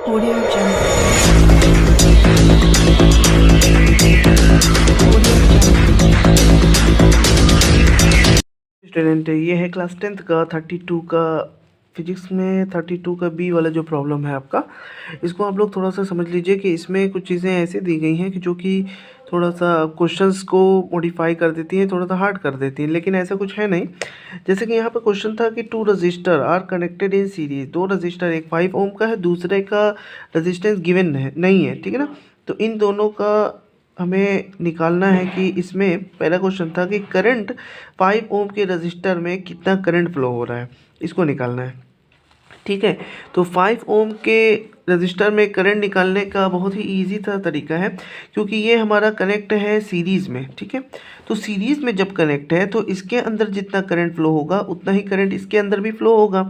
Audio Jungle. Audio student ये है class 10th का 32 का फिजिक्स में 32 का बी वाला जो प्रॉब्लम है आपका, इसको आप लोग थोड़ा सा समझ लीजिए कि इसमें कुछ चीज़ें ऐसे दी गई हैं कि जो कि थोड़ा सा क्वेश्चंस को मॉडिफाई कर देती हैं, थोड़ा सा हार्ड कर देती हैं, लेकिन ऐसा कुछ है नहीं। जैसे कि यहाँ पर क्वेश्चन था कि two resistor are connected in series, दो रजिस्टर, एक 5 ओम का है, दूसरे का रजिस्टेंस गिवन है नहीं है, ठीक है ना। तो इन दोनों का हमें निकालना है कि इसमें पहला क्वेश्चन था कि करंट 5 ओम के रजिस्टर में कितना करंट फ्लो हो रहा है, इसको निकालना है, ठीक है। तो 5 ओम के रजिस्टर में करंट निकालने का बहुत ही इजी सा तरीका है, क्योंकि ये हमारा कनेक्ट है सीरीज़ में, ठीक है। तो सीरीज़ में जब कनेक्ट है तो इसके अंदर जितना करंट फ्लो होगा उतना ही करंट इसके अंदर भी फ्लो होगा,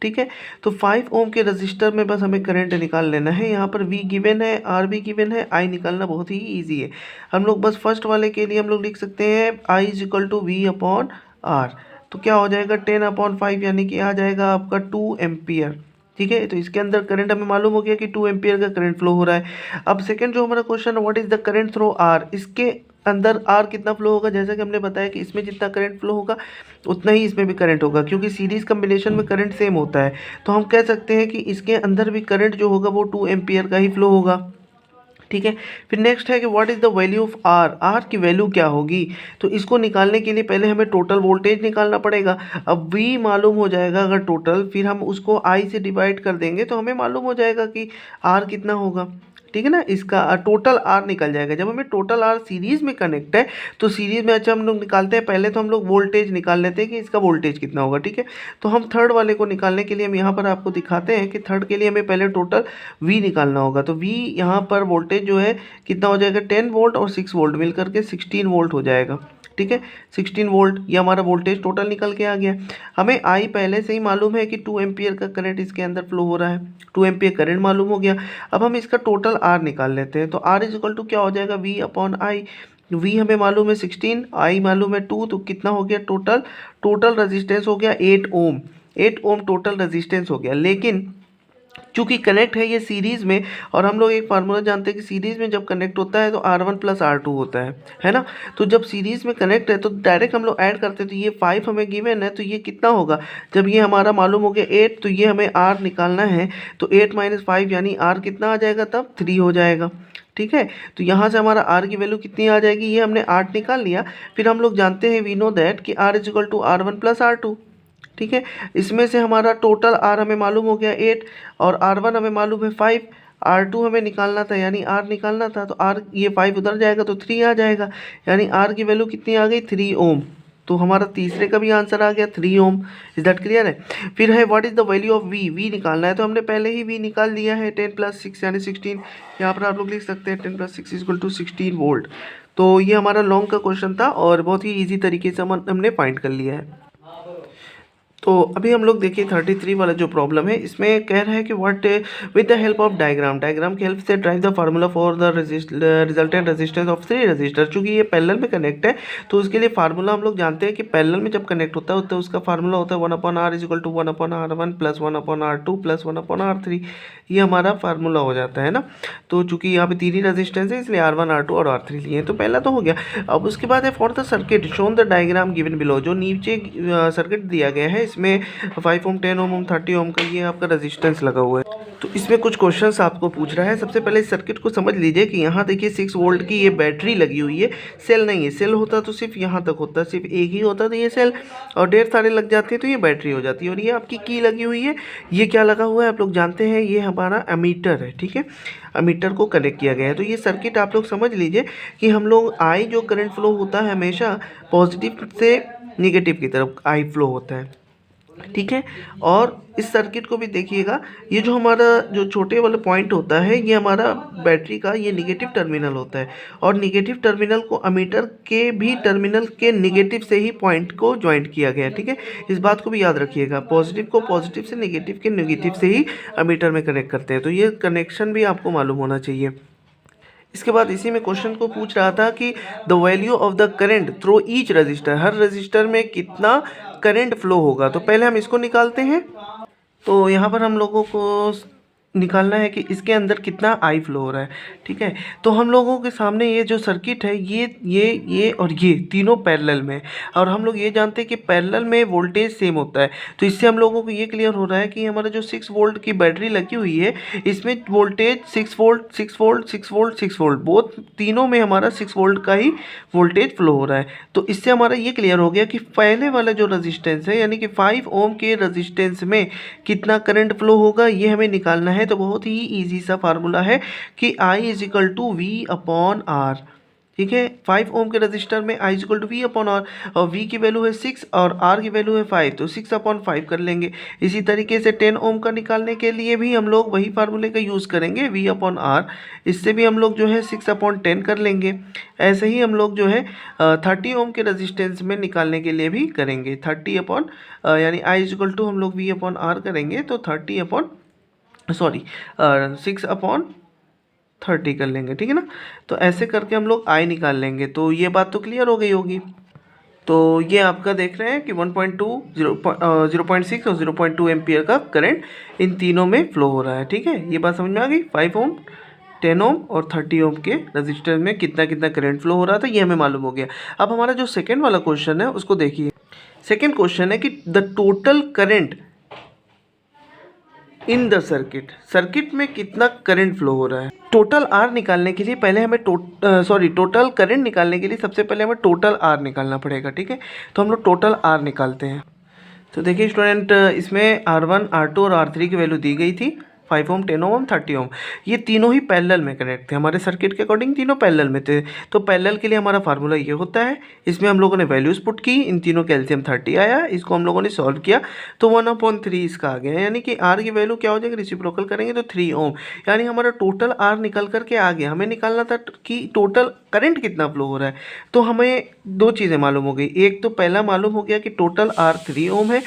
ठीक है। तो 5 ओम के रजिस्टर में बस हमें करंट निकाल लेना है। यहाँ पर V गिवन है, R भी गिवन है, I निकालना बहुत ही ईजी है। हम लोग बस फर्स्ट वाले के लिए हम लोग लिख सकते हैं I is equal to V upon R। तो क्या हो जाएगा 10/5, यानी कि आ जाएगा आपका 2 एम्पियर, ठीक है। तो इसके अंदर करंट हमें मालूम हो गया कि 2 एम्पियर का करंट फ्लो हो रहा है। अब सेकंड जो हमारा क्वेश्चन है, what is the current through R, इसके अंदर आर कितना फ्लो होगा। जैसा कि हमने बताया कि इसमें जितना करंट फ्लो होगा उतना ही इसमें भी करंट होगा, क्योंकि सीरीज कम्बिनेशन में करंट सेम होता है। तो हम कह सकते हैं कि इसके अंदर भी करंट जो होगा वो 2 एम्पियर का ही फ्लो होगा, ठीक है। फिर नेक्स्ट है कि what is the value of R, R की वैल्यू क्या होगी। तो इसको निकालने के लिए पहले हमें टोटल वोल्टेज निकालना पड़ेगा। अब वी मालूम हो जाएगा अगर टोटल, फिर हम उसको आई से डिवाइड कर देंगे तो हमें मालूम हो जाएगा कि आर कितना होगा, ठीक है ना। इसका टोटल आर निकल जाएगा। जब हमें टोटल आर सीरीज में कनेक्ट है तो सीरीज में अच्छा हम लोग निकालते हैं, पहले तो हम लोग वोल्टेज निकाल लेते हैं कि इसका वोल्टेज कितना होगा, ठीक है। तो हम थर्ड वाले को निकालने के लिए हम यहाँ पर आपको दिखाते हैं कि थर्ड के लिए हमें पहले टोटल वी निकालना होगा। तो वी यहाँ पर वोल्टेज जो है कितना हो जाएगा, 10 वोल्ट और 6 वोल्ट मिल करके 16 वोल्ट हो जाएगा, ठीक है। 16 वोल्ट ये हमारा वोल्टेज टोटल निकल के आ गया। हमें आई पहले से ही मालूम है कि 2 एम्पियर का करंट इसके अंदर फ्लो हो रहा है, 2 एम्पियर करंट मालूम हो गया। अब हम इसका टोटल आर निकाल लेते हैं। तो आर इज इक्वल टू क्या हो जाएगा, वी अपॉन आई। वी हमें मालूम है 16, आई मालूम है 2, तो कितना हो गया टोटल, टोटल रजिस्टेंस हो गया 8 ओम, 8 ओम टोटल रजिस्टेंस हो गया। लेकिन चूंकि कनेक्ट है ये सीरीज में, और हम लोग एक फार्मूला जानते हैं कि सीरीज में जब कनेक्ट होता है तो R1 प्लस R2 होता है ना। तो जब सीरीज में कनेक्ट है तो डायरेक्ट हम लोग ऐड करते हैं, तो ये 5 हमें गिवन है, तो ये कितना होगा, जब ये हमारा मालूम हो गया 8, तो ये हमें R निकालना है। तो 8 माइनस 5 यानी R कितना आ जाएगा, तब 3 हो जाएगा, ठीक है। तो यहाँ से हमारा R की वैल्यू कितनी आ जाएगी, ये हमने 8 निकाल लिया। फिर हम लोग जानते हैं वी नो दैट कि R is equal to R1 plus R2, ठीक है। इसमें से हमारा टोटल आर हमें मालूम हो गया 8, और R1 हमें मालूम है 5, R2 हमें निकालना था यानी R निकालना था। तो R ये 5 उधर जाएगा तो 3 आ जाएगा, यानी R की वैल्यू कितनी आ गई, 3 ओम। तो हमारा तीसरे का भी आंसर आ गया 3 ओम। इज दैट क्लियर है। फिर है what is the value of V, V निकालना है। तो हमने पहले ही वी निकाल दिया है, 10 प्लस 6 यानी 16। यहाँ पर आप लोग लिख सकते हैं 10 प्लस 6 इक्वल टू 16 वोल्ट। तो ये हमारा लॉन्ग का क्वेश्चन था और बहुत ही ईजी तरीके से हमने फाइंड कर लिया है। तो अभी हम लोग देखिए 33 वाला जो प्रॉब्लम है, इसमें कह रहा है कि what with the help of diagram, diagram की हेल्प से drive the formula for the resultant resistance of 3 register. चूंकि ये पैरेलल में कनेक्ट है तो उसके लिए फार्मूला हम लोग जानते हैं कि पैरेलल में जब कनेक्ट होता है तो उसका फार्मूला होता है 1/r is equal to 1/r1 plus 1/r2 plus 1/r3। ये हमारा फार्मूला हो जाता है ना। तो चूंकि यहाँ पे 3 ही रजिस्टेंस है इसलिए R1 R2 और R3 लिए हैं। तो पहला तो हो गया। अब उसके बाद है for the circuit shown the diagram given below, जो नीचे सर्किट दिया गया है इसमें 5 ओम 10 ओम 30 ओम का ये आपका रेजिस्टेंस लगा हुआ है। तो इसमें कुछ क्वेश्चंस आपको पूछ रहा है। सबसे पहले इस सर्किट को समझ लीजिए कि यहाँ देखिए 6 वोल्ट की ये बैटरी लगी हुई है, सेल नहीं है। सेल होता तो सिर्फ यहाँ तक होता, सिर्फ एक ही होता तो ये सेल, और ढेर सारे लग जाते हैं तो ये बैटरी हो जाती है। और ये आपकी की लगी हुई है, ये क्या लगा हुआ है आप लोग जानते हैं, ये हमारा एमीटर है, ठीक है। एमीटर को कनेक्ट किया गया है। तो ये सर्किट आप लोग समझ लीजिए कि हम लोग आई जो करंट फ्लो होता है हमेशा पॉजिटिव से निगेटिव की तरफ आई फ्लो होता है, ठीक है। और इस सर्किट को भी देखिएगा, ये जो हमारा जो छोटे वाला पॉइंट होता है ये हमारा बैटरी का ये निगेटिव टर्मिनल होता है, और निगेटिव टर्मिनल को अमीटर के भी टर्मिनल के निगेटिव से ही पॉइंट को ज्वाइंट किया गया है, ठीक है। इस बात को भी याद रखिएगा, पॉजिटिव को पॉजिटिव से, निगेटिव के निगेटिव से ही अमीटर में कनेक्ट करते हैं। तो ये कनेक्शन भी आपको मालूम होना चाहिए। इसके बाद इसी में क्वेश्चन को पूछ रहा था कि the value of the current through each resistor, her register में कितना करंट फ्लो होगा। तो पहले हम इसको निकालते हैं। तो यहाँ पर हम लोगों को निकालना है कि इसके अंदर कितना आई फ्लो हो रहा है। ठीक है, तो हम लोगों के सामने ये जो सर्किट है ये और ये तीनों पैरेलल में, और हम लोग ये जानते हैं कि पैरेलल में वोल्टेज सेम होता है। तो इससे हम लोगों को ये क्लियर हो रहा है कि हमारा जो 6 वोल्ट की बैटरी लगी हुई है इसमें voltage 6 volt 6 volt 6 volt 6 volt both तीनों में हमारा 6 वोल्ट का ही वोल्टेज फ्लो हो रहा है। तो इससे हमारा ये क्लियर हो गया कि पहले वाला जो रेजिस्टेंस है यानी कि 5 ओम के रेजिस्टेंस में कितना करंट फ्लो होगा ये हमें निकालना है। तो बहुत ही ईजी सा फार्मूला है कि I is equal to V upon R. ठीक है, 5 ओम के रजिस्टर में I is equal to V upon R, और V की वैल्यू है 6 और R की वैल्यू है 5, तो 6 अपॉन 5 कर लेंगे। इसी तरीके से 10 ओम का निकालने के लिए भी हम लोग वही फार्मूले का यूज़ करेंगे, V अपॉन R। इससे भी हम लोग जो है 6 अपॉन 10 कर लेंगे। ऐसे ही हम लोग जो है 30 ओम के रजिस्टेंस में निकालने के लिए भी करेंगे 30 अपॉन यानी I इज इक्वल टू हम लोग V अपॉन R करेंगे तो 30 अपॉन 6 अपॉन 30 कर लेंगे। ठीक है ना, तो ऐसे करके हम लोग आई निकाल लेंगे। तो ये बात तो क्लियर हो गई होगी। तो ये आपका देख रहे हैं कि 1.2 0.6 और 0.2 एम्पियर का करंट इन तीनों में फ्लो हो रहा है। ठीक है, ये बात समझ में आ गई। 5 ओम 10 ओम और 30 ओम के रजिस्टर में कितना कितना करंट फ्लो हो रहा था ये हमें मालूम हो गया। अब हमारा जो सेकेंड वाला क्वेश्चन है उसको देखिए। सेकेंड क्वेश्चन है कि the total current in the circuit में कितना करंट फ्लो हो रहा है। टोटल आर निकालने के लिए पहले हमें टोटल करंट निकालने के लिए सबसे पहले हमें टोटल आर निकालना पड़ेगा। ठीक है, तो हम लोग टोटल आर निकालते हैं। तो देखिए स्टूडेंट, इसमें R1 R2 और R3 की वैल्यू दी गई थी। 5 ओम 10 ओम 30 ओम ये तीनों ही पैरेलल में कनेक्ट थे हमारे सर्किट के अकॉर्डिंग, तीनों पैरेलल में थे। तो पैरेलल के लिए हमारा फार्मूला ये होता है। इसमें हम लोगों ने वैल्यूज़ पुट की, इन तीनों का एलसीएम 30 आया, इसको हम लोगों ने सॉल्व किया तो 1/3 इसका आ गया। यानी कि आर की वैल्यू क्या हो जाएगी, रेसिप्रोकल करेंगे तो 3 ओम, यानी हमारा टोटल आर निकल करके आ गया। हमें निकालना था कि टोटल करंट कितना फ्लो हो रहा है। तो हमें दो चीज़ें मालूम हो गई, एक तो पहला मालूम हो गया कि टोटल आर 3 ओम है,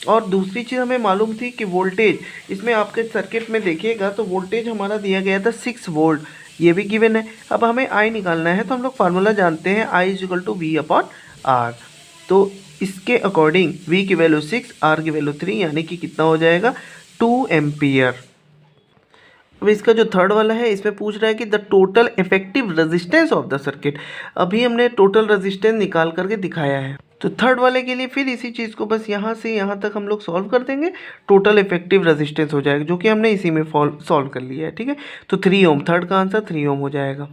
और दूसरी चीज़ हमें मालूम थी कि वोल्टेज, इसमें आपके सर्किट में देखिएगा तो वोल्टेज हमारा दिया गया था 6 वोल्ट, ये भी गिवन है। अब हमें आई निकालना है तो हम लोग फार्मूला जानते हैं I is equal to V upon R. तो इसके अकॉर्डिंग V की वैल्यू 6, R की वैल्यू 3, यानी कि कितना हो जाएगा 2 एम्पियर। अब इसका जो थर्ड वाला है इसमें पूछ रहा है कि the total effective resistance of the circuit. अभी हमने टोटल रेजिस्टेंस निकाल करके दिखाया है। तो थर्ड वाले के लिए फिर इसी चीज़ को बस यहाँ से यहाँ तक हम लोग सॉल्व कर देंगे, टोटल इफेक्टिव रेजिस्टेंस हो जाएगा, जो कि हमने इसी में सॉल्व कर लिया है। ठीक है, तो 3 ओम, थर्ड का आंसर 3 ओम हो जाएगा।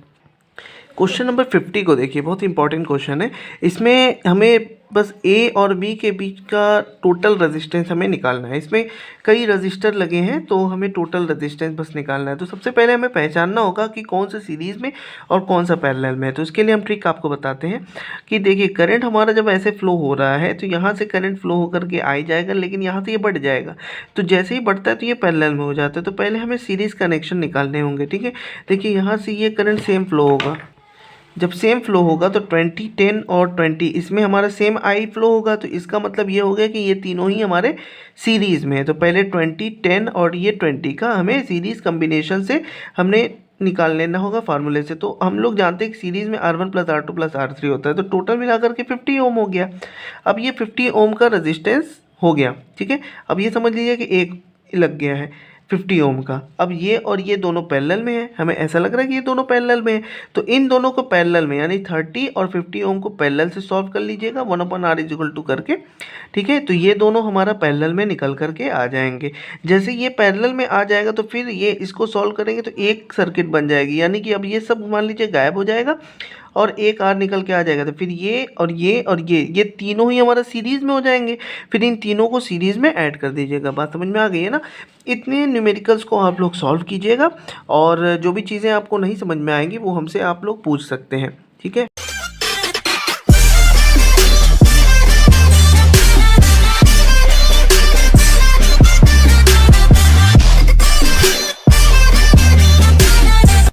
क्वेश्चन नंबर 50 को देखिए, बहुत इंपॉर्टेंट क्वेश्चन है। इसमें हमें बस ए और बी के बीच का टोटल रेजिस्टेंस हमें निकालना है। इसमें कई रजिस्टर लगे हैं तो हमें टोटल रेजिस्टेंस बस निकालना है। तो सबसे पहले हमें पहचानना होगा कि कौन सा सीरीज़ में और कौन सा पैरेलल में है। तो इसके लिए हम ट्रिक आपको बताते हैं कि देखिए, करंट हमारा जब ऐसे फ्लो हो रहा है तो यहाँ से करंट फ्लो होकर के आ जाएगा, लेकिन यहाँ से ये बढ़ जाएगा। तो जैसे ही बढ़ता है तो ये पैरेलल में हो जाता है। तो पहले हमें सीरीज़ कनेक्शन निकालने होंगे। ठीक है, देखिए यहाँ से ये करंट सेम फ्लो होगा। जब सेम फ्लो होगा तो 20 10 और 20 इसमें हमारा सेम आई फ्लो होगा। तो इसका मतलब ये हो गया कि ये तीनों ही हमारे सीरीज़ में है। तो पहले 20 10 और ये 20 का हमें सीरीज़ कम्बिनेशन से हमने निकाल लेना होगा फार्मूले से। तो हम लोग जानते हैं कि सीरीज़ में R1 + R2 + R3 होता है। तो टोटल मिलाकर के 50 ओम हो गया। अब ये 50 ओम का रजिस्टेंस हो गया। ठीक है, अब ये समझ लीजिए कि एक लग गया है 50 ओम का। अब ये और ये दोनों पैरेलल में है, हमें ऐसा लग रहा है कि ये दोनों पैरेलल में है। तो इन दोनों को पैरेलल में यानी 30 और 50 ओम को पैरेलल से सॉल्व कर लीजिएगा 1/r इज इक्वल टू करके। ठीक है, तो ये दोनों हमारा पैरेलल में निकल करके आ जाएंगे। जैसे ये पैरेलल में आ जाएगा तो फिर ये इसको सॉल्व करेंगे तो एक सर्किट बन जाएगी। यानी कि अब ये सब मान लीजिए गायब हो जाएगा और एक आर निकल के आ जाएगा। तो फिर ये और ये और ये तीनों ही हमारा सीरीज़ में हो जाएंगे। फिर इन तीनों को सीरीज़ में ऐड कर दीजिएगा। बात समझ में आ गई है ना। इतने न्यूमेरिकल्स को आप लोग सॉल्व कीजिएगा, और जो भी चीज़ें आपको नहीं समझ में आएंगी वो हमसे आप लोग पूछ सकते हैं। ठीक है।